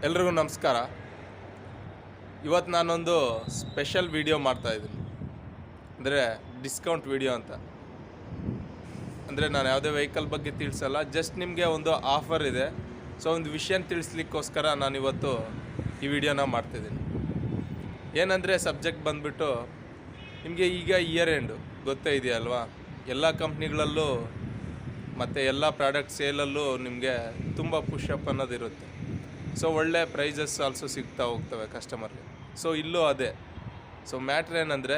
ಎಲ್ರಿಗೂ ನಮಸ್ಕಾರ. ಇವತ್ತು ನಾನೊಂದು ಸ್ಪೆಷಲ್ ವಿಡಿಯೋ ಮಾಡ್ತಾಯಿದ್ದೀನಿ, ಅಂದರೆ ಡಿಸ್ಕೌಂಟ್ ವಿಡಿಯೋ ಅಂತ. ಅಂದರೆ ನಾನು ಯಾವುದೇ ವೆಹಿಕಲ್ ಬಗ್ಗೆ ತಿಳಿಸಲ್ಲ, ಜಸ್ಟ್ ನಿಮಗೆ ಒಂದು ಆಫರ್ ಇದೆ. ಸೊ ಒಂದು ವಿಷಯ ತಿಳಿಸ್ಲಿಕ್ಕೋಸ್ಕರ ನಾನಿವತ್ತು ಈ ವಿಡಿಯೋನ ಮಾಡ್ತಾಯಿದ್ದೀನಿ. ಏನಂದರೆ ಸಬ್ಜೆಕ್ಟ್ ಬಂದುಬಿಟ್ಟು, ನಿಮಗೆ ಈಗ ಇಯರ್ ಎಂಡು ಗೊತ್ತೇ ಇದೆಯಲ್ವಾ, ಎಲ್ಲ ಕಂಪ್ನಿಗಳಲ್ಲೂ ಮತ್ತು ಎಲ್ಲ ಪ್ರಾಡಕ್ಟ್ ಸೇಲಲ್ಲೂ ನಿಮಗೆ ತುಂಬ ಪುಷಪ್ ಅನ್ನೋದಿರುತ್ತೆ. ಸೊ ಒಳ್ಳೆ ಪ್ರೈಸಸ್ ಆಲ್ಸೋ ಸಿಗ್ತಾ ಹೋಗ್ತವೆ ಕಸ್ಟಮರ್ಗೆ. ಸೊ ಇಲ್ಲೂ ಅದೇ. ಸೊ ಮ್ಯಾಟ್ರ್ ಏನಂದರೆ,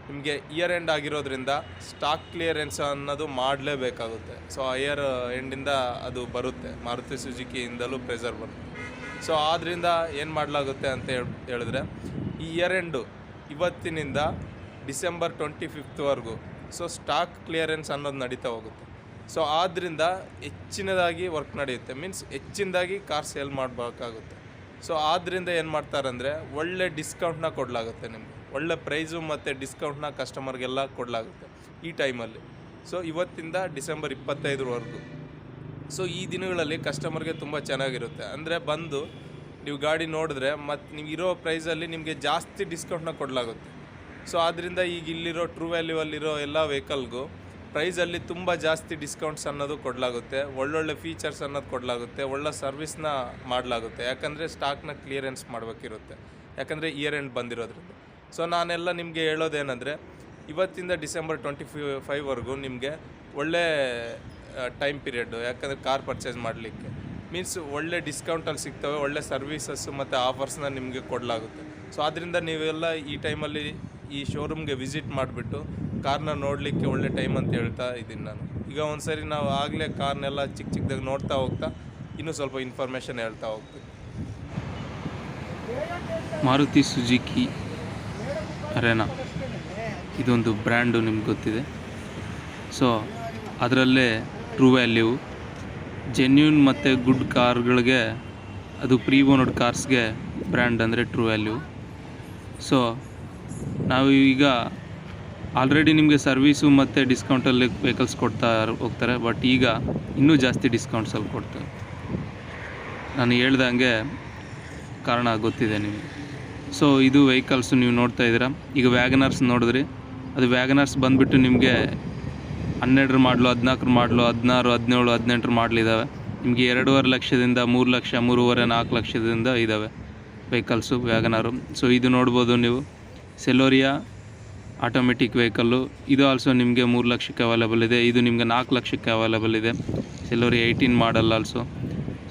ನಿಮಗೆ ಇಯರ್ ಎಂಡ್ ಆಗಿರೋದ್ರಿಂದ ಸ್ಟಾಕ್ ಕ್ಲಿಯರೆನ್ಸ್ ಅನ್ನೋದು ಮಾಡಲೇಬೇಕಾಗುತ್ತೆ. ಸೊ ಇಯರ್ ಎಂಡಿಂದ ಅದು ಬರುತ್ತೆ, ಮಾರುತಿ ಸುಜುಕಿಯಿಂದಲೂ ಪ್ರೆಸರ್ ಬರುತ್ತೆ. ಸೊ ಆದ್ದರಿಂದ ಏನು ಮಾಡಲಾಗುತ್ತೆ ಅಂತ ಹೇಳಿದ್ರೆ, ಈ ಇಯರ್ ಎಂಡು ಇವತ್ತಿನಿಂದ ಡಿಸೆಂಬರ್ 25ವರೆಗೂ ಸೊ ಸ್ಟಾಕ್ ಕ್ಲಿಯರೆನ್ಸ್ ಅನ್ನೋದು ನಡೀತಾ ಹೋಗುತ್ತೆ. ಸೊ ಆದ್ದರಿಂದ ಹೆಚ್ಚಿನದಾಗಿ ವರ್ಕ್ ನಡೆಯುತ್ತೆ, ಮೀನ್ಸ್ ಹೆಚ್ಚಿನದಾಗಿ ಕಾರ್ ಸೇಲ್ ಮಾಡಬೇಕಾಗುತ್ತೆ. ಸೊ ಆದ್ದರಿಂದ ಏನು ಮಾಡ್ತಾರಂದರೆ, ಒಳ್ಳೆ ಡಿಸ್ಕೌಂಟ್ನ ಕೊಡಲಾಗುತ್ತೆ ನಿಮಗೆ, ಒಳ್ಳೆ ಪ್ರೈಸು ಮತ್ತು ಡಿಸ್ಕೌಂಟ್ನ ಕಸ್ಟಮರ್ಗೆಲ್ಲ ಕೊಡಲಾಗುತ್ತೆ ಈ ಟೈಮಲ್ಲಿ. ಸೊ ಇವತ್ತಿಂದ ಡಿಸೆಂಬರ್ 25ವರೆಗೂ. ಸೊ ಈ ದಿನಗಳಲ್ಲಿ ಕಸ್ಟಮರ್ಗೆ ತುಂಬ ಚೆನ್ನಾಗಿರುತ್ತೆ. ಅಂದರೆ ಬಂದು ನೀವು ಗಾಡಿ ನೋಡಿದ್ರೆ ಮತ್ತು ನೀವು ಇರೋ ಪ್ರೈಸಲ್ಲಿ ನಿಮಗೆ ಜಾಸ್ತಿ ಡಿಸ್ಕೌಂಟ್ನ ಕೊಡಲಾಗುತ್ತೆ. ಸೊ ಆದ್ದರಿಂದ ಈಗ ಇಲ್ಲಿರೋ ಟ್ರೂ ವ್ಯಾಲ್ಯೂವಲ್ಲಿರೋ ಎಲ್ಲ ವೆಹಿಕಲ್ಗೂ ಪ್ರೈಸಲ್ಲಿ ತುಂಬ ಜಾಸ್ತಿ ಡಿಸ್ಕೌಂಟ್ಸ್ ಅನ್ನೋದು ಕೊಡಲಾಗುತ್ತೆ, ಒಳ್ಳೊಳ್ಳೆ ಫೀಚರ್ಸ್ ಅನ್ನೋದು ಕೊಡಲಾಗುತ್ತೆ, ಒಳ್ಳೆ ಸರ್ವಿಸ್ನ ಮಾಡಲಾಗುತ್ತೆ. ಯಾಕಂದರೆ ಸ್ಟಾಕ್ನ ಕ್ಲಿಯರೆನ್ಸ್ ಮಾಡಬೇಕಿರುತ್ತೆ, ಯಾಕಂದರೆ ಇಯರ್ ಎಂಡ್ ಬಂದಿರೋದ್ರಿಂದ. ಸೊ ನಾನೆಲ್ಲ ನಿಮಗೆ ಹೇಳೋದೇನೆಂದರೆ, ಇವತ್ತಿಂದ ಡಿಸೆಂಬರ್ 25ವರೆಗೂ ನಿಮಗೆ ಒಳ್ಳೆ ಟೈಮ್ ಪೀರಿಯಡ್ಡು, ಯಾಕಂದರೆ ಕಾರ್ ಪರ್ಚೇಸ್ ಮಾಡಲಿಕ್ಕೆ ಮೀನ್ಸ್ ಒಳ್ಳೆ ಡಿಸ್ಕೌಂಟಲ್ಲಿ ಸಿಗ್ತವೆ, ಒಳ್ಳೆ ಸರ್ವೀಸಸ್ಸು ಮತ್ತು ಆಫರ್ಸ್ನ ನಿಮಗೆ ಕೊಡಲಾಗುತ್ತೆ. ಸೊ ಆದ್ದರಿಂದ ನೀವೆಲ್ಲ ಈ ಟೈಮಲ್ಲಿ ಈ ಶೋರೂಮ್ಗೆ ವಿಸಿಟ್ ಮಾಡಿಬಿಟ್ಟು ಕಾರ್ನ ನೋಡಲಿಕ್ಕೆ ಒಳ್ಳೆ ಟೈಮ್ ಅಂತ ಹೇಳ್ತಾ ಇದ್ದೀನಿ ನಾನು. ಈಗ ಒಂದು ಸರಿ ನಾವು ಆಗಲೇ ಕಾರ್ನೆಲ್ಲ ಚಿಕ್ಕದಾಗಿ ನೋಡ್ತಾ ಹೋಗ್ತಾ ಇನ್ನೂ ಸ್ವಲ್ಪ ಇನ್ಫಾರ್ಮೇಷನ್ ಹೇಳ್ತಾ ಹೋಗ್ತೀವಿ. ಮಾರುತಿ ಸುಜುಕಿ ಅರೇನಾ ಇದೊಂದು ಬ್ರ್ಯಾಂಡು ನಿಮ್ಗೆ ಗೊತ್ತಿದೆ. ಸೊ ಅದರಲ್ಲೇ ಟ್ರೂ ವ್ಯಾಲ್ಯೂ, ಜೆನ್ಯೂನ್ ಮತ್ತು ಗುಡ್ ಕಾರ್ಗಳಿಗೆ, ಅದು ಪ್ರೀ ಓನ್ಡ್ ಕಾರ್ಸ್ಗೆ ಬ್ರ್ಯಾಂಡ್ ಅಂದರೆ ಟ್ರೂ ವ್ಯಾಲ್ಯೂ. ಸೊ ನಾವು ಈಗ ಆಲ್ರೆಡಿ ನಿಮಗೆ ಸರ್ವೀಸು ಮತ್ತು ಡಿಸ್ಕೌಂಟಲ್ಲಿ ವೆಹಿಕಲ್ಸ್ ಕೊಡ್ತಾ ಹೋಗ್ತಾರೆ, ಬಟ್ ಈಗ ಇನ್ನೂ ಜಾಸ್ತಿ ಡಿಸ್ಕೌಂಟ್ಸಲ್ಲಿ ಕೊಡ್ತಾರೆ. ನಾನು ಹೇಳ್ದಂಗೆ ಕಾರಣ ಗೊತ್ತಿದೆ ನಿಮಗೆ. ಸೊ ಇದು ವೆಹಿಕಲ್ಸು ನೀವು ನೋಡ್ತಾ ಇದ್ದೀರಾ. ಈಗ ವ್ಯಾಗನರ್ಸ್ ನೋಡಿದ್ರಿ, ಅದು ವ್ಯಾಗನರ್ಸ್ ಬಂದುಬಿಟ್ಟು ನಿಮಗೆ 12 ಮಾಡಲು, 14 ಮಾಡಲು, 16, 17, 18 ಮಾಡಲಿದ್ದಾವೆ. ನಿಮಗೆ 2.5 ಲಕ್ಷದಿಂದ 3 ಲಕ್ಷ, 3.5, 4 ಲಕ್ಷದಿಂದ ಇದ್ದಾವೆ ವೆಹಿಕಲ್ಸು ವ್ಯಾಗನರು. ಸೊ ಇದು ನೋಡ್ಬೋದು ನೀವು, ಸೆಲೋರಿಯಾ ಆಟೋಮೆಟಿಕ್ ವೆಹಿಕಲ್ಲು. ಇದು ಆಲ್ಸೋ ನಿಮಗೆ 3 ಲಕ್ಷಕ್ಕೆ ಅವೈಲೇಬಲ್ ಇದೆ. ಇದು ನಿಮಗೆ 4 ಲಕ್ಷಕ್ಕೆ ಅವೈಲೇಬಲ್ ಇದೆ. ಸೆಲೋರಿಯಾ 18 ಮಾಡಲ್ ಆಲ್ಸೋ.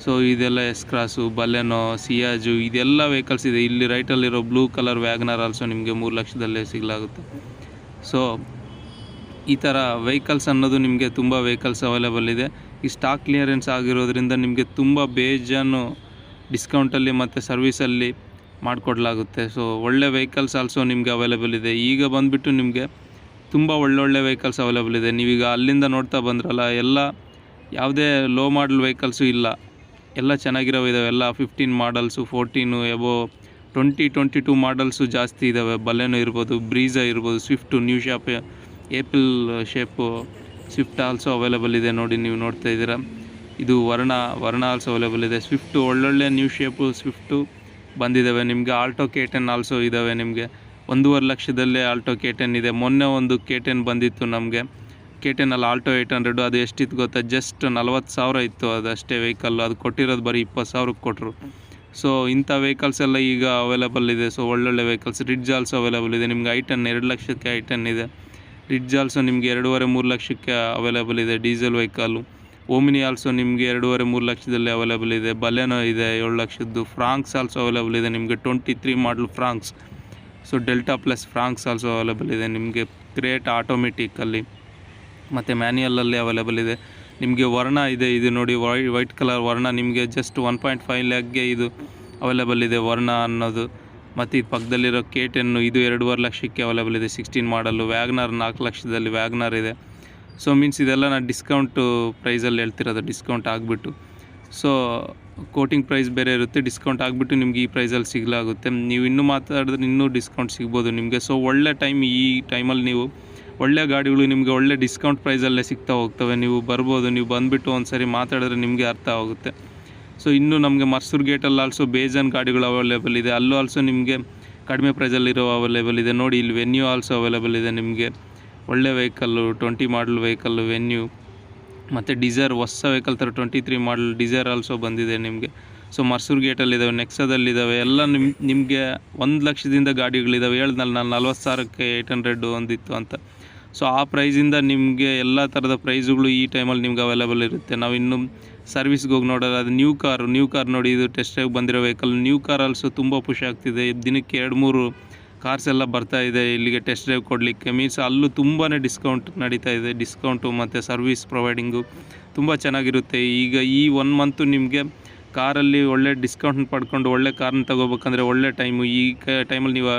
ಸೊ ಇದೆಲ್ಲ ಎಸ್ ಕ್ರಾಸು, ಬಲೆನೋ, ಸಿಯಾಜು, ಇದೆಲ್ಲ ವೆಹಿಕಲ್ಸ್ ಇದೆ. ಇಲ್ಲಿ ರೈಟಲ್ಲಿರೋ ಬ್ಲೂ ಕಲರ್ ವ್ಯಾಗನರ್ ಆಲ್ಸೋ ನಿಮಗೆ 3 ಲಕ್ಷದಲ್ಲೇ ಸಿಗಲಾಗುತ್ತೆ. ಸೊ ಈ ಥರ ವೆಹಿಕಲ್ಸ್ ಅನ್ನೋದು ನಿಮಗೆ ತುಂಬ ವೆಹಿಕಲ್ಸ್ ಅವೈಲೇಬಲ್ ಇದೆ. ಈ ಸ್ಟಾಕ್ ಕ್ಲಿಯರೆನ್ಸ್ ಆಗಿರೋದ್ರಿಂದ ನಿಮಗೆ ತುಂಬ ಬೇಜಾನು ಡಿಸ್ಕೌಂಟಲ್ಲಿ ಮತ್ತು ಸರ್ವೀಸಲ್ಲಿ ಮಾಡಿಕೊಡ್ಲಾಗುತ್ತೆ. ಸೊ ಒಳ್ಳೆ ವೆಹಿಕಲ್ಸ್ ಆಲ್ಸೋ ನಿಮಗೆ ಅವೈಲೇಬಲ್ ಇದೆ. ಈಗ ಬಂದುಬಿಟ್ಟು ನಿಮಗೆ ತುಂಬ ಒಳ್ಳೊಳ್ಳೆ ವೆಹಿಕಲ್ಸ್ ಅವೈಲೇಬಲ್ ಇದೆ. ನೀವೀಗ ಅಲ್ಲಿಂದ ನೋಡ್ತಾ ಬಂದ್ರಲ್ಲ, ಎಲ್ಲ ಯಾವುದೇ ಲೋ ಮಾಡಲ್ ವೆಹಿಕಲ್ಸು ಇಲ್ಲ, ಎಲ್ಲ ಚೆನ್ನಾಗಿರೋ ಇದ್ದಾವೆ. ಎಲ್ಲ 15 ಮಾಡಲ್ಸು, 14 ಎಬೋ 22 ಮಾಡಲ್ಸು ಜಾಸ್ತಿ ಇದ್ದಾವೆ. ಬಲೆನೋ ಇರ್ಬೋದು, ಬ್ರೀಝಾ ಇರ್ಬೋದು, Swift, new shop apple shape Swift also available ಇದೆ. ನೋಡಿ, ನೀವು ನೋಡ್ತಾ ಇದ್ದೀರಾ, ಇದು ವರ್ಣ ಆಲ್ಸೋ ಅವೈಲೇಬಲ್ ಇದೆ. ಸ್ವಿಫ್ಟು ಒಳ್ಳೊಳ್ಳೆ ನ್ಯೂ ಶೇಪು ಸ್ವಿಫ್ಟು ಬಂದಿದ್ದಾವೆ. ನಿಮಗೆ ಆಲ್ಟೋ K10 ಆಲ್ಸೋ ಇದ್ದಾವೆ. ನಿಮಗೆ 1.5 ಲಕ್ಷದಲ್ಲೇ ಆಲ್ಟೋ K10 ಇದೆ. ಮೊನ್ನೆ ಒಂದು K10 ಬಂದಿತ್ತು ನಮಗೆ, K10ಅಲ್ಲಿ ಆಲ್ಟೋ 800. ಅದು ಎಷ್ಟಿತ್ತು ಗೊತ್ತಾ, ಜಸ್ಟ್ 40,000 ಇತ್ತು ಅದಷ್ಟೇ ವೆಹಿಕಲ್ಲು. ಅದು ಕೊಟ್ಟಿರೋದು ಬರೀ 20,000ಕ್ಕೆ ಕೊಟ್ಟರು. ಸೊ ಇಂಥ ವೆಹಿಕಲ್ಸ್ ಎಲ್ಲ ಈಗ ಅವೈಲೇಬಲ್ ಇದೆ. ಸೊ ಒಳ್ಳೊಳ್ಳೆ ವೆಹಿಕಲ್ಸ್. ರಿಡ್ಜ್ ಆಲ್ಸೋ ಅವೈಲೇಬಲ್ ಇದೆ. ನಿಮಗೆ I10 2 ಲಕ್ಷಕ್ಕೆ I10 ಇದೆ. ರಿಡ್ಜ್ ಆಲ್ಸೋ ನಿಮಗೆ 2.5-3 ಲಕ್ಷಕ್ಕೆ ಅವೈಲೇಬಲ್ ಇದೆ, ಡೀಸೆಲ್ ವೆಹಿಕಲ್ಲು. ಓಮಿನಿ ಆಲ್ಸೋ ನಿಮಗೆ 2.5-3 ಲಕ್ಷದಲ್ಲಿ ಅವೈಲೇಬಲ್ ಇದೆ. ಬಲೆನೋ ಇದೆ 7 ಲಕ್ಷದ್ದು. ಫ್ರಾಂಕ್ಸ್ ಆಲ್ಸೋ ಅವೈಲೇಬಲ್ ಇದೆ ನಿಮಗೆ, 23 model Fronx. So Delta plus Fronx also available ಇದೆ ನಿಮಗೆ. ಕ್ರೇಟ್ ಆಟೋಮೆಟಿಕಲ್ಲಿ ಮತ್ತು ಮ್ಯಾನ್ಯಲಲ್ಲಿ ಅವೈಲೇಬಲ್ ಇದೆ. ನಿಮಗೆ ವರ್ಣ ಇದೆ, ಇದು ನೋಡಿ ವೈಟ್ ಕಲರ್ ವರ್ಣ, ನಿಮಗೆ ಜಸ್ಟ್ 1.5 ಲ್ಯಾಕ್ಗೆ ಇದು ಅವೈಲೇಬಲ್ ಇದೆ ವರ್ಣ ಅನ್ನೋದು. ಮತ್ತು ಇದು ಪಕ್ಕದಲ್ಲಿರೋ K10 ಇದು 2.5 ಲಕ್ಷಕ್ಕೆ ಅವೈಲೇಬಲ್ ಇದೆ, 16 ಮಾಡಲು. ವ್ಯಾಗ್ನರ್ 4 ಲಕ್ಷದಲ್ಲಿ ವ್ಯಾಗ್ನರ್ ಇದೆ. ಸೊ ಮೀನ್ಸ್ ಇದೆಲ್ಲ ನಾನು ಡಿಸ್ಕೌಂಟು ಪ್ರೈಸಲ್ಲಿ ಹೇಳ್ತಿರೋದು, ಡಿಸ್ಕೌಂಟ್ ಆಗಿಬಿಟ್ಟು. ಸೊ ಕೋಟಿಂಗ್ ಪ್ರೈಸ್ ಬೇರೆ ಇರುತ್ತೆ, ಡಿಸ್ಕೌಂಟ್ ಆಗಿಬಿಟ್ಟು ನಿಮ್ಗೆ ಈ ಪ್ರೈಸಲ್ಲಿ ಸಿಗಲಾಗುತ್ತೆ. ನೀವು ಇನ್ನೂ ಮಾತಾಡಿದ್ರೆ ಇನ್ನೂ ಡಿಸ್ಕೌಂಟ್ ಸಿಗ್ಬೋದು ನಿಮಗೆ. ಸೊ ಒಳ್ಳೆ ಟೈಮ್, ಈ ಟೈಮಲ್ಲಿ ನೀವು ಒಳ್ಳೆ ಗಾಡಿಗಳು ನಿಮಗೆ ಒಳ್ಳೆ ಡಿಸ್ಕೌಂಟ್ ಪ್ರೈಸಲ್ಲೇ ಸಿಗ್ತಾ ಹೋಗ್ತವೆ. ನೀವು ಬರ್ಬೋದು, ನೀವು ಬಂದುಬಿಟ್ಟು ಒಂದು ಸರಿ ಮಾತಾಡಿದ್ರೆ ನಿಮಗೆ ಅರ್ಥ ಆಗುತ್ತೆ. ಸೊ ಇನ್ನು ನಮಗೆ ಮರ್ಸೂರು ಗೇಟಲ್ಲಿ ಆಲ್ಸೋ ಬೇಜಾನ್ ಗಾಡಿಗಳು ಅವೈಲೇಬಲ್ ಇದೆ, ಅಲ್ಲೂ ಆಲ್ಸೋ ನಿಮಗೆ ಕಡಿಮೆ ಪ್ರೈಸಲ್ಲಿರೋ ಅವೈಲೇಬಲ್ ಇದೆ. ನೋಡಿ ಇಲ್ಲಿ ವೆನ್ಯೂ ಆಲ್ಸೋ ಅವೈಲೇಬಲ್ ಇದೆ ನಿಮಗೆ, ಒಳ್ಳೆ ವೆಹಿಕಲ್ಲು 20 ಮಾಡಲ್ ವೆಹಿಕಲ್ಲು ವೆನ್ಯೂ, ಮತ್ತು ಡಿಸೈರ್ ಹೊಸ ವೆಹಿಕಲ್ ಥರ 23 ಮಾಡಲ್ ಡಿಸೈರ್ ಆಲ್ಸೋ ಬಂದಿದೆ ನಿಮಗೆ. ಸೊ ಮರ್ಸೂರು ಗೇಟಲ್ಲಿದ್ದಾವೆ, ನೆಕ್ಸದಲ್ಲಿದ್ದಾವೆ, ಎಲ್ಲ ನಿಮಗೆ 1 ಲಕ್ಷದಿಂದ ಗಾಡಿಗಳಿದ್ದಾವೆ. ಹೇಳ್ದಲ್ಲ ನಾನು 40,000ಕ್ಕೆ 800 ಒಂದಿತ್ತು ಅಂತ. ಸೊ ಆ ಪ್ರೈಸಿಂದ ನಿಮಗೆ ಎಲ್ಲ ಥರದ ಪ್ರೈಸ್ಗಳು ಈ ಟೈಮಲ್ಲಿ ನಿಮ್ಗೆ ಅವೈಲೇಬಲ್ ಇರುತ್ತೆ. ನಾವು ಇನ್ನು ಸರ್ವಿಸ್ಗೆ ಹೋಗಿ ನೋಡೋದು, ಅದು ನ್ಯೂ ಕಾರ್ ನೋಡಿ, ಇದು ಟೆಸ್ಟ್ ಡ್ರೈವ್ ಬಂದಿರೋ ವೆಹಿಕಲ್. ನ್ಯೂ ಕಾರ್ ಆಲ್ಸೋ ತುಂಬ ಪುಷ್ ಆಗ್ತಿದೆ, ದಿನಕ್ಕೆ 2-3 ಕಾರ್ಸ್ ಎಲ್ಲ ಬರ್ತಾ ಇದೆ ಇಲ್ಲಿಗೆ ಟೆಸ್ಟ್ ಡ್ರೈವ್ ಕೊಡಲಿಕ್ಕೆ. ಮೀನ್ಸ್ ಅಲ್ಲೂ ತುಂಬಾ ಡಿಸ್ಕೌಂಟ್ ನಡೀತಾ ಇದೆ, ಡಿಸ್ಕೌಂಟು ಮತ್ತು ಸರ್ವಿಸ್ ಪ್ರೊವೈಡಿಂಗು ತುಂಬ ಚೆನ್ನಾಗಿರುತ್ತೆ. ಈಗ ಈ 1 ಮಂತು ನಿಮಗೆ ಕಾರಲ್ಲಿ ಒಳ್ಳೆ ಡಿಸ್ಕೌಂಟ್ ಪಡ್ಕೊಂಡು ಒಳ್ಳೆ ಕಾರ್ನ ತೊಗೋಬೇಕಂದ್ರೆ ಒಳ್ಳೆ ಟೈಮು, ಈ ಟೈಮಲ್ಲಿ ನೀವು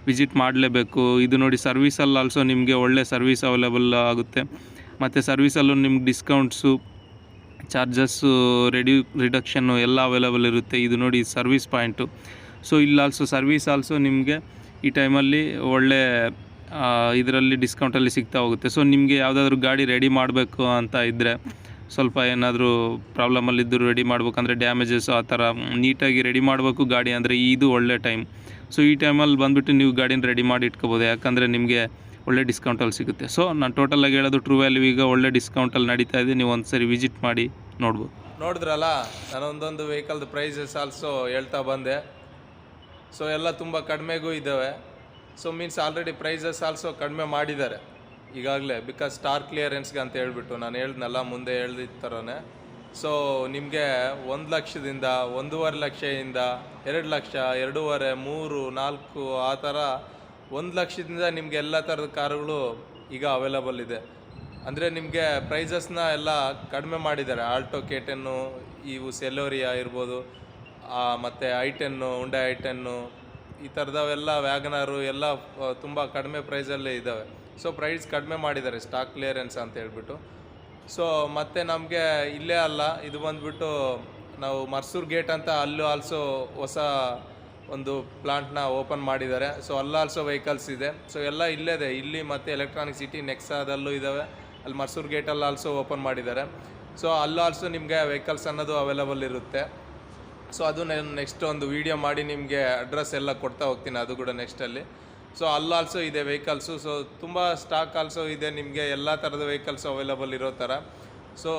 ವಿಸಿಟ್ ಮಾಡಲೇಬೇಕು. ಇದು ನೋಡಿ ಸರ್ವಿಸಲ್ಲಿ ಆಲ್ಸೋ ನಿಮಗೆ ಒಳ್ಳೆ ಸರ್ವಿಸ್ ಅವೈಲೇಬಲ್ ಆಗುತ್ತೆ, ಮತ್ತು ಸರ್ವಿಸಲ್ಲೂ ನಿಮ್ಗೆ ಡಿಸ್ಕೌಂಟ್ಸು, ಚಾರ್ಜಸ್ಸು, ರಿಡಕ್ಷನ್ನು ಎಲ್ಲ ಅವೈಲೇಬಲ್ ಇರುತ್ತೆ. ಇದು ನೋಡಿ ಸರ್ವಿಸ್ ಪಾಯಿಂಟು. ಸೊ ಇಲ್ಲಿ ಆಲ್ಸೋ ಸರ್ವಿಸ್ ಆಲ್ಸೋ ನಿಮಗೆ ಈ ಟೈಮಲ್ಲಿ ಒಳ್ಳೆ ಇದರಲ್ಲಿ ಡಿಸ್ಕೌಂಟಲ್ಲಿ ಸಿಗ್ತಾ ಹೋಗುತ್ತೆ. ಸೊ ನಿಮಗೆ ಯಾವುದಾದ್ರೂ ಗಾಡಿ ರೆಡಿ ಮಾಡಬೇಕು ಅಂತ ಇದ್ದರೆ, ಸ್ವಲ್ಪ ಏನಾದರೂ ಪ್ರಾಬ್ಲಮಲ್ಲಿದ್ದರೂ ರೆಡಿ ಮಾಡ್ಬೇಕಂದ್ರೆ ಡ್ಯಾಮೇಜಸ್ ಆ ಥರ ನೀಟಾಗಿ ರೆಡಿ ಮಾಡಬೇಕು ಗಾಡಿ ಅಂದರೆ ಇದು ಒಳ್ಳೆ ಟೈಮ್. ಸೊ ಈ ಟೈಮಲ್ಲಿ ಬಂದುಬಿಟ್ಟು ನೀವು ಗಾಡಿನ ರೆಡಿ ಮಾಡಿ ಇಟ್ಕೋಬೋದು, ಯಾಕಂದರೆ ನಿಮಗೆ ಒಳ್ಳೆ ಡಿಸ್ಕೌಂಟಲ್ಲಿ ಸಿಗುತ್ತೆ. ಸೊ ನಾನು ಟೋಟಲಾಗಿ ಹೇಳೋದು ಟ್ರೂ ವ್ಯಾಲ್ಯೂ ಈಗ ಒಳ್ಳೆ ಡಿಸ್ಕೌಂಟಲ್ಲಿ ನಡೀತಾ ಇದೆ, ನೀವು ಒಂದು ಸರಿ ವಿಸಿಟ್ ಮಾಡಿ ನೋಡ್ಬೋದು. ನೋಡಿದ್ರಲ್ಲ, ನಾನು ಒಂದೊಂದು ವೆಹಿಕಲ್ದು ಪ್ರೈಸಸ್ ಆಲ್ಸೋ ಹೇಳ್ತಾ ಬಂದೆ. ಸೊ ಎಲ್ಲ ತುಂಬ ಕಡಿಮೆಗೂ ಇದ್ದಾವೆ. So means already prices also ಕಡಿಮೆ ಮಾಡಿದ್ದಾರೆ ಈಗಾಗಲೇ, ಬಿಕಾಸ್ ಸ್ಟಾರ್ ಕ್ಲಿಯರೆನ್ಸ್ಗೆ ಅಂತ ಹೇಳ್ಬಿಟ್ಟು ನಾನು ಹೇಳ್ದನಲ್ಲ ಮುಂದೆ ಹೇಳ್ದಿದ್ದ ಥರನೇ. ಸೊ ನಿಮಗೆ 1 ಲಕ್ಷದಿಂದ 1.5 ಲಕ್ಷದಿಂದ 2 ಲಕ್ಷ, 2.5, 3, 4 ಆ ಥರ 1 ಲಕ್ಷದಿಂದ ನಿಮಗೆ ಎಲ್ಲ ಥರದ ಕಾರುಗಳು ಈಗ ಅವೈಲೇಬಲ್ ಇದೆ. ಅಂದರೆ ನಿಮಗೆ ಪ್ರೈಸಸ್ನ ಎಲ್ಲ ಕಡಿಮೆ ಮಾಡಿದ್ದಾರೆ. ಆಲ್ಟೋ K10, ಇವು ಸೆಲೋರಿಯಾ ಇರ್ಬೋದು, ಮತ್ತು i10, ಹುಂಡೈ i10, ಈ ಥರದವೆಲ್ಲ ವ್ಯಾಗನಾರು ಎಲ್ಲ ತುಂಬ ಕಡಿಮೆ ಪ್ರೈಸಲ್ಲೇ ಇದ್ದಾವೆ. ಸೊ ಪ್ರೈಸ್ ಕಡಿಮೆ ಮಾಡಿದ್ದಾರೆ, ಸ್ಟಾಕ್ ಕ್ಲಿಯರೆನ್ಸ್ ಅಂತ ಹೇಳ್ಬಿಟ್ಟು. ಸೊ ಮತ್ತು ನಮಗೆ ಇಲ್ಲೇ ಅಲ್ಲ, ಇದು ಬಂದುಬಿಟ್ಟು ನಾವು ಮರ್ಸೂರು ಗೇಟ್ ಅಂತ ಅಲ್ಲೂ ಆಲ್ಸೋ ಹೊಸ ಒಂದು ಪ್ಲಾಂಟ್ನ ಓಪನ್ ಮಾಡಿದ್ದಾರೆ. ಸೊ ಅಲ್ಲಿ ಆಲ್ಸೋ ವೆಹಿಕಲ್ಸ್ ಇದೆ. ಸೊ ಎಲ್ಲ ಇಲ್ಲೇ ಇದೆ, ಇಲ್ಲಿ ಮತ್ತು ಎಲೆಕ್ಟ್ರಾನಿಕ್ ಸಿಟಿ ನೆಕ್ಸಾದಲ್ಲೂ ಇದ್ದಾವೆ, ಅಲ್ಲಿ ಮರ್ಸೂರು ಗೇಟಲ್ಲಿ ಆಲ್ಸೋ ಓಪನ್ ಮಾಡಿದ್ದಾರೆ. ಸೊ ಅಲ್ಲೂ ಆಲ್ಸೋ ನಿಮಗೆ ವೆಹಿಕಲ್ಸ್ ಅನ್ನೋದು ಅವೈಲೇಬಲ್ ಇರುತ್ತೆ. ಸೊ ಅದು ನಾನು ನೆಕ್ಸ್ಟ್ ಒಂದು ವೀಡಿಯೋ ಮಾಡಿ ನಿಮಗೆ ಅಡ್ರೆಸ್ ಎಲ್ಲ ಕೊಡ್ತಾ ಹೋಗ್ತೀನಿ, ಅದು ಕೂಡ ನೆಕ್ಸ್ಟಲ್ಲಿ. ಸೊ ಅಲ್ಲಿ ಆಲ್ಸೋ ಇದೆ ವೆಹಿಕಲ್ಸು. ಸೊ ತುಂಬ ಸ್ಟಾಕ್ ಆಲ್ಸೋ ಇದೆ ನಿಮಗೆ, ಎಲ್ಲ ಥರದ ವೆಹಿಕಲ್ಸು ಅವೈಲೇಬಲ್ ಇರೋ ಥರ. ಸೊ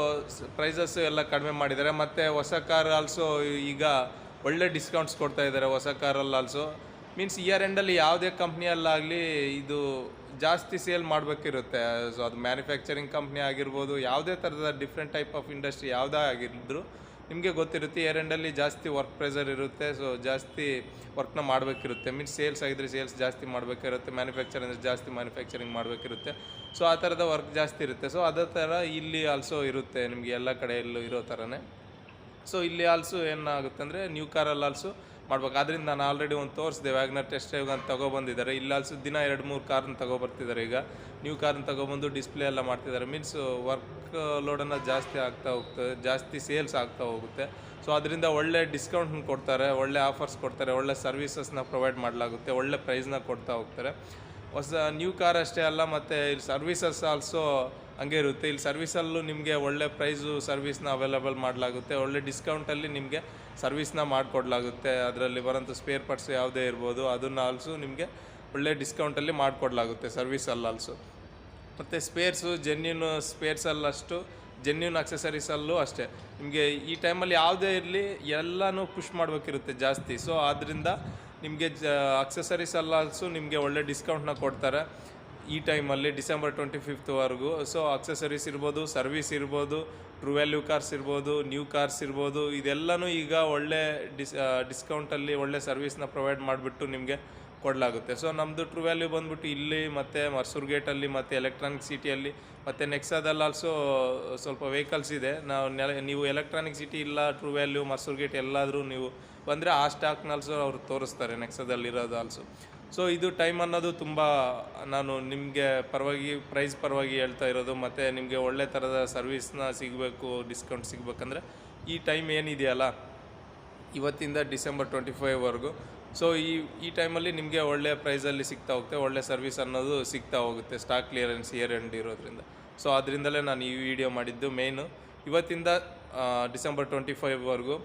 ಪ್ರೈಸಸ್ಸು ಎಲ್ಲ ಕಡಿಮೆ ಮಾಡಿದ್ದಾರೆ. ಮತ್ತು ಹೊಸ ಕಾರ್ ಆಲ್ಸೋ ಈಗ ಒಳ್ಳೆ ಡಿಸ್ಕೌಂಟ್ಸ್ ಕೊಡ್ತಾ ಇದ್ದಾರೆ ಹೊಸ ಕಾರಲ್ಲಿ ಆಲ್ಸೋ. ಮೀನ್ಸ್ ಇಯರ್ ಎಂಡಲ್ಲಿ ಯಾವುದೇ ಕಂಪ್ನಿಯಲ್ಲಾಗಲಿ ಇದು ಜಾಸ್ತಿ ಸೇಲ್ ಮಾಡಬೇಕಿರುತ್ತೆ. ಸೊ ಅದು ಮ್ಯಾನುಫ್ಯಾಕ್ಚರಿಂಗ್ ಕಂಪ್ನಿ ಆಗಿರ್ಬೋದು, ಯಾವುದೇ ಥರದ ಡಿಫ್ರೆಂಟ್ ಟೈಪ್ ಆಫ್ ಇಂಡಸ್ಟ್ರಿ ಯಾವುದೇ ಆಗಿದ್ರು ನಿಮಗೆ ಗೊತ್ತಿರುತ್ತೆ, ಇಯರ್ ಎಂಡಲ್ಲಿ ಜಾಸ್ತಿ ವರ್ಕ್ ಪ್ರೆಷರ್ ಇರುತ್ತೆ. ಸೊ ಜಾಸ್ತಿ ವರ್ಕ್ನ ಮಾಡಬೇಕಿರುತ್ತೆ. ಮೀನ್ಸ್ ಸೇಲ್ಸ್ ಆಗಿದ್ರೆ ಸೇಲ್ಸ್ ಜಾಸ್ತಿ ಮಾಡಬೇಕಿರುತ್ತೆ, ಮ್ಯಾನುಫ್ಯಾಕ್ಚರ್ ಅಂದರೆ ಜಾಸ್ತಿ ಮ್ಯಾನುಫ್ಯಾಕ್ಚರಿಂಗ್ ಮಾಡಬೇಕಿರುತ್ತೆ. ಸೊ ಆ ಥರದ ವರ್ಕ್ ಜಾಸ್ತಿ ಇರುತ್ತೆ. ಸೊ ಅದೇ ಥರ ಇಲ್ಲಿ ಆಲ್ಸೋ ಇರುತ್ತೆ ನಿಮಗೆ, ಎಲ್ಲ ಕಡೆಯಲ್ಲೂ ಇರೋ ಥರನೇ. ಸೊ ಇಲ್ಲಿ ಆಲ್ಸೋ ಏನಾಗುತ್ತೆ ಅಂದರೆ ನ್ಯೂ ಕಾರಲ್ಲಿ ಆಲ್ಸೋ ಮಾಡ್ಬೇಕು. ಆದ್ದರಿಂದ ನಾನು ಆಲ್ರೆಡಿ ಒಂದು ತೋರಿಸಿದೆ, ವ್ಯಾಗ್ನರ್ ಟೆಸ್ಟ್ ಡ್ರೈವ್ ಅಂತ ತೊಗೊಬಂದಿದ್ದಾರೆ. ಇಲ್ಲಿ ಆಲ್ಸೋ ದಿನ 2-3 ಕಾರ್ನ ತೊಗೊಬರ್ತಿದ್ದಾರೆ. ಈಗ ನ್ಯೂ ಕಾರ್ನ ತೊಗೊಬಂದು ಡಿಸ್ಪ್ಲೇ ಎಲ್ಲ ಮಾಡ್ತಿದ್ದಾರೆ. ಮೀನ್ಸ್ ವರ್ಕ್ ಲೋಡನ್ನು ಜಾಸ್ತಿ ಆಗ್ತಾ ಹೋಗ್ತದೆ, ಜಾಸ್ತಿ ಸೇಲ್ಸ್ ಆಗ್ತಾ ಹೋಗುತ್ತೆ. ಸೊ ಅದರಿಂದ ಒಳ್ಳೆ ಡಿಸ್ಕೌಂಟ್ನ ಕೊಡ್ತಾರೆ, ಒಳ್ಳೆ ಆಫರ್ಸ್ ಕೊಡ್ತಾರೆ, ಒಳ್ಳೆ ಸರ್ವಿಸಸ್ನ ಪ್ರೊವೈಡ್ ಮಾಡಲಾಗುತ್ತೆ, ಒಳ್ಳೆ ಪ್ರೈಸ್ನ ಕೊಡ್ತಾ ಹೋಗ್ತಾರೆ. ಹೊಸ ನ್ಯೂ ಕಾರ್ ಅಷ್ಟೇ ಅಲ್ಲ, ಮತ್ತು ಇಲ್ಲಿ ಸರ್ವಿಸಸ್ ಆಲ್ಸೋ ಹಂಗೆ ಇರುತ್ತೆ. ಇಲ್ಲಿ ಸರ್ವಿಸಲ್ಲೂ ನಿಮಗೆ ಒಳ್ಳೆ ಪ್ರೈಸು ಸರ್ವಿಸ್ನ ಅವೈಲೇಬಲ್ ಮಾಡಲಾಗುತ್ತೆ, ಒಳ್ಳೆ ಡಿಸ್ಕೌಂಟಲ್ಲಿ ನಿಮಗೆ ಸರ್ವಿಸ್ನ ಮಾಡಿಕೊಡ್ಲಾಗುತ್ತೆ. ಅದರಲ್ಲಿ ಬರೋಂಥ ಸ್ಪೇರ್ ಪಾರ್ಟ್ಸ್ ಯಾವುದೇ ಇರ್ಬೋದು, ಅದನ್ನು ಆಲ್ಸೋ ನಿಮಗೆ ಒಳ್ಳೆ ಡಿಸ್ಕೌಂಟಲ್ಲಿ ಮಾಡಿಕೊಡ್ಲಾಗುತ್ತೆ ಸರ್ವಿಸಲ್ಲಿ ಆಲ್ಸೋ. ಮತ್ತು ಸ್ಪೇರ್ಸು ಜೆನ್ಯೂನ್ ಸ್ಪೇರ್ಸಲ್ಲಷ್ಟು ಜೆನ್ಯೂನ್ ಅಕ್ಸೆಸರೀಸಲ್ಲೂ ಅಷ್ಟೇ. ನಿಮಗೆ ಈ ಟೈಮಲ್ಲಿ ಯಾವುದೇ ಇರಲಿ ಎಲ್ಲನೂ ಪುಷ್ ಮಾಡಬೇಕಿರುತ್ತೆ ಜಾಸ್ತಿ. ಸೊ ಆದ್ದರಿಂದ ನಿಮಗೆ ಅಕ್ಸೆಸರೀಸಲ್ಲಿ ಆಲ್ಸೋ ನಿಮಗೆ ಒಳ್ಳೆ ಡಿಸ್ಕೌಂಟ್ನ ಕೊಡ್ತಾರೆ ಈ ಟೈಮಲ್ಲಿ, ಡಿಸೆಂಬರ್ 25ವರೆಗೂ. ಸೊ ಅಕ್ಸೆಸರೀಸ್ ಇರ್ಬೋದು, ಸರ್ವಿಸ್ ಇರ್ಬೋದು, ಟ್ರೂ ವ್ಯಾಲ್ಯೂ ಕಾರ್ಸ್ ಇರ್ಬೋದು, ನ್ಯೂ ಕಾರ್ಸ್ ಇರ್ಬೋದು, ಇದೆಲ್ಲನೂ ಈಗ ಒಳ್ಳೆ ಡಿಸ್ಕೌಂಟಲ್ಲಿ ಒಳ್ಳೆ ಸರ್ವಿಸ್ನ ಪ್ರೊವೈಡ್ ಮಾಡಿಬಿಟ್ಟು ನಿಮಗೆ ಕೊಡಲಾಗುತ್ತೆ. ಸೊ ನಮ್ಮದು ಟ್ರೂ ವ್ಯಾಲ್ಯೂ ಬಂದುಬಿಟ್ಟು ಇಲ್ಲಿ ಮತ್ತು ಮರ್ಸೂರು ಗೇಟಲ್ಲಿ ಮತ್ತು ಎಲೆಕ್ಟ್ರಾನಿಕ್ ಸಿಟಿಯಲ್ಲಿ ಮತ್ತು ನೆಕ್ಸಾದಲ್ಲಿ ಆಲ್ಸೋ ಸ್ವಲ್ಪ ವೆಹಿಕಲ್ಸ್ ಇದೆ. ನೀವು ಎಲೆಕ್ಟ್ರಾನಿಕ್ ಸಿಟಿ ಇಲ್ಲ ಟ್ರೂ ವ್ಯಾಲ್ಯೂ ಮರ್ಸೂರು ಗೇಟ್ ಎಲ್ಲಾದರೂ ನೀವು ಬಂದರೆ ಆ ಸ್ಟಾಕ್ನಲ್ಸು ಅವ್ರು ತೋರಿಸ್ತಾರೆ ನೆಕ್ಸಾದಲ್ಲಿರೋದು ಆಲ್ಸೋ. ಸೊ ಇದು ಟೈಮ್ ಅನ್ನೋದು ತುಂಬ ನಾನು ನಿಮಗೆ ಪ್ರೈಸ್ ಪರವಾಗಿ ಹೇಳ್ತಾ ಇರೋದು. ಮತ್ತು ನಿಮಗೆ ಒಳ್ಳೆ ಥರದ ಸರ್ವಿಸ್ನ ಸಿಗಬೇಕು, ಡಿಸ್ಕೌಂಟ್ ಸಿಗಬೇಕಂದ್ರೆ ಈ ಟೈಮ್ ಏನಿದೆಯಲ್ಲ ಇವತ್ತಿಂದ ಡಿಸೆಂಬರ್ 25ವರೆಗೂ, ಸೊ ಈ ಟೈಮಲ್ಲಿ ನಿಮಗೆ ಒಳ್ಳೆ ಪ್ರೈಸಲ್ಲಿ ಸಿಗ್ತಾ ಹೋಗುತ್ತೆ, ಒಳ್ಳೆ ಸರ್ವಿಸ್ ಅನ್ನೋದು ಸಿಗ್ತಾ ಹೋಗುತ್ತೆ, ಸ್ಟಾಕ್ ಕ್ಲಿಯರೆನ್ಸ್ ಇಯರ್ ಎಂಡ್ ಇರೋದ್ರಿಂದ. ಸೊ ಅದರಿಂದಲೇ ನಾನು ಈ ವಿಡಿಯೋ ಮಾಡಿದ್ದು ಮೇಯ್ನು. ಇವತ್ತಿಂದ ಡಿಸೆಂಬರ್ 25ವರೆಗೂ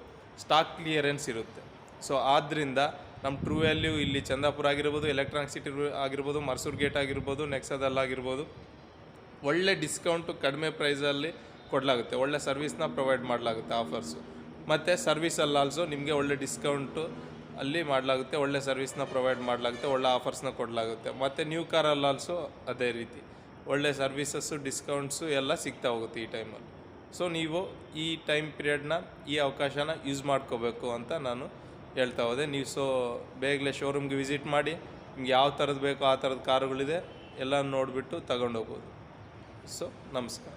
ಸ್ಟಾಕ್ ಕ್ಲಿಯರೆನ್ಸ್ ಇರುತ್ತೆ. ಸೊ ಆದ್ದರಿಂದ ನಮ್ಮ ಟ್ರೂ ವ್ಯಾಲ್ಯೂ ಇಲ್ಲಿ ಚಂದಾಪುರ ಆಗಿರ್ಬೋದು, ಎಲೆಕ್ಟ್ರಾನಿಕ್ ಸಿಟಿ ಆಗಿರ್ಬೋದು, ಮರ್ಸೂರು ಗೇಟ್ ಆಗಿರ್ಬೋದು, ನೆಕ್ಸದಲ್ಲಾಗಿರ್ಬೋದು ಒಳ್ಳೆ ಡಿಸ್ಕೌಂಟು ಕಡಿಮೆ ಪ್ರೈಸಲ್ಲಿ ಕೊಡಲಾಗುತ್ತೆ. ಒಳ್ಳೆ ಸರ್ವಿಸ್ನ ಪ್ರೊವೈಡ್ ಮಾಡಲಾಗುತ್ತೆ ಆಫರ್ಸು. ಮತ್ತು ಸರ್ವಿಸಲ್ಲಿ ಆಲ್ಸೋ ನಿಮಗೆ ಒಳ್ಳೆ ಡಿಸ್ಕೌಂಟು ಅಲ್ಲಿ ಮಾಡಲಾಗುತ್ತೆ, ಒಳ್ಳೆ ಸರ್ವಿಸ್ನ ಪ್ರೊವೈಡ್ ಮಾಡಲಾಗುತ್ತೆ, ಒಳ್ಳೆ ಆಫರ್ಸ್ನ ಕೊಡಲಾಗುತ್ತೆ. ಮತ್ತು ನ್ಯೂ ಕಾರಲ್ಲಿ ಆಲ್ಸೋ ಅದೇ ರೀತಿ ಒಳ್ಳೆ ಸರ್ವಿಸಸ್ಸು, ಡಿಸ್ಕೌಂಟ್ಸು ಎಲ್ಲ ಸಿಗ್ತಾ ಹೋಗುತ್ತೆ ಈ ಟೈಮಲ್ಲಿ. ಸೊ ನೀವು ಈ ಟೈಮ್ ಪೀರಿಯಡ್ನ, ಈ ಅವಕಾಶನ ಯೂಸ್ ಮಾಡ್ಕೋಬೇಕು ಅಂತ ನಾನು ಹೇಳ್ತಾ ಹೋದೆ. ನೀವು ಬೇಗಲೇ ಶೋರೂಮ್ಗೆ ವಿಸಿಟ್ ಮಾಡಿ, ನಿಮ್ಗೆ ಯಾವ ಥರದ್ದು ಬೇಕೋ ಆ ಥರದ ಕಾರುಗಳಿದೆ ಎಲ್ಲ ನೋಡಿಬಿಟ್ಟು ತಗೊಂಡೋಗ್ಬೋದು. ಸೊ ನಮಸ್ಕಾರ.